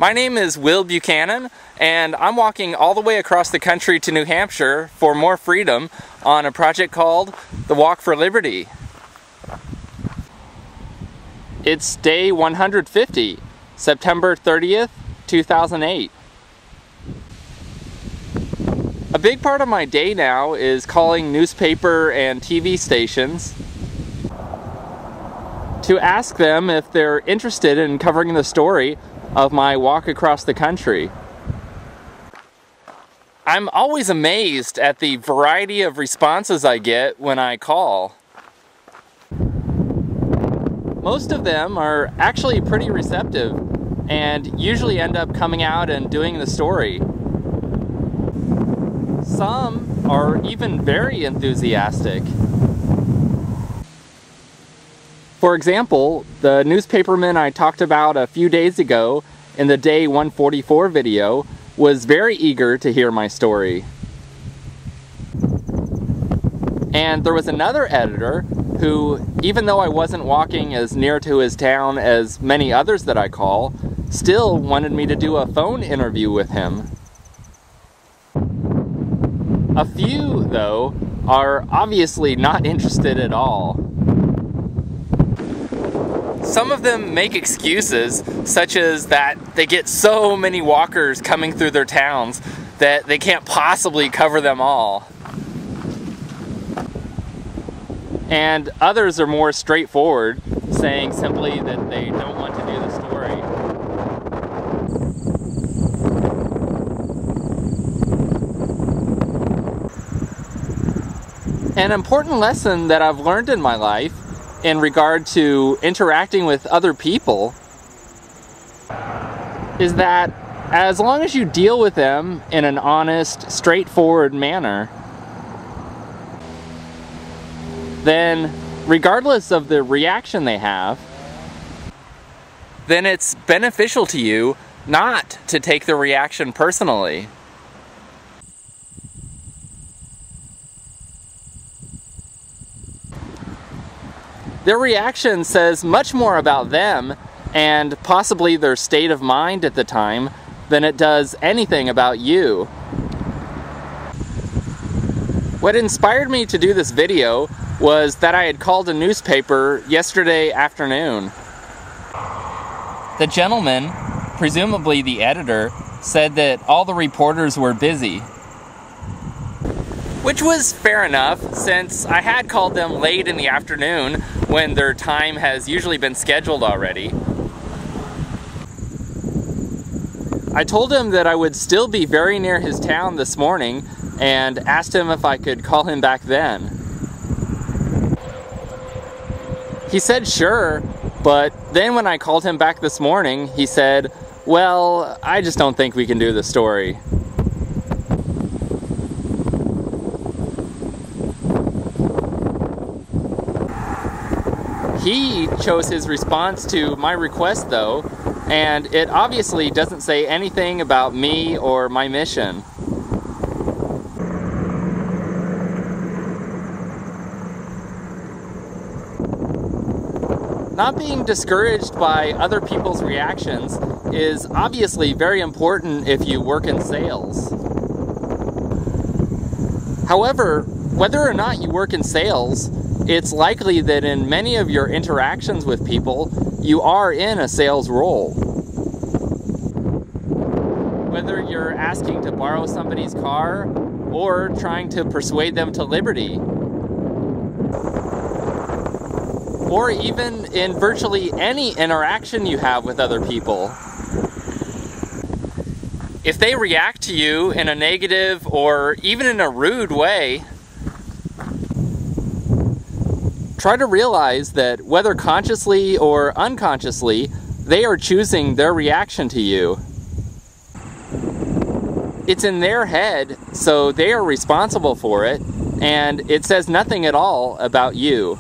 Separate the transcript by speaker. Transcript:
Speaker 1: My name is Will Buchanan, and I'm walking all the way across the country to New Hampshire for more freedom on a project called the Walk for Liberty. It's day 150, September 30th, 2008. A big part of my day now is calling newspaper and TV stations to ask them if they're interested in covering the story of my walk across the country. I'm always amazed at the variety of responses I get when I call. Most of them are actually pretty receptive and usually end up coming out and doing the story. Some are even very enthusiastic. For example, the newspaperman I talked about a few days ago in the Day 144 video was very eager to hear my story. And there was another editor who, even though I wasn't walking as near to his town as many others that I call, still wanted me to do a phone interview with him. A few, though, are obviously not interested at all. Some of them make excuses, such as that they get so many walkers coming through their towns that they can't possibly cover them all. And others are more straightforward, saying simply that they don't want to do the story. An important lesson that I've learned in my life in regard to interacting with other people is that as long as you deal with them in an honest, straightforward manner, then regardless of the reaction they have, then it's beneficial to you not to take the reaction personally. Their reaction says much more about them and possibly their state of mind at the time than it does anything about you. What inspired me to do this video was that I had called a newspaper yesterday afternoon. The gentleman, presumably the editor, said that all the reporters were busy. Which was fair enough, since I had called them late in the afternoon when their time has usually been scheduled already. I told him that I would still be very near his town this morning and asked him if I could call him back then. He said sure, but then when I called him back this morning, he said, "Well, I just don't think we can do the story." He chose his response to my request though, and it obviously doesn't say anything about me or my mission. Not being discouraged by other people's reactions is obviously very important if you work in sales. However, whether or not you work in sales, it's likely that in many of your interactions with people, you are in a sales role. Whether you're asking to borrow somebody's car or trying to persuade them to liberty, or even in virtually any interaction you have with other people. If they react to you in a negative or even in a rude way, try to realize that whether consciously or unconsciously, they are choosing their reaction to you. It's in their head, so they are responsible for it, and it says nothing at all about you.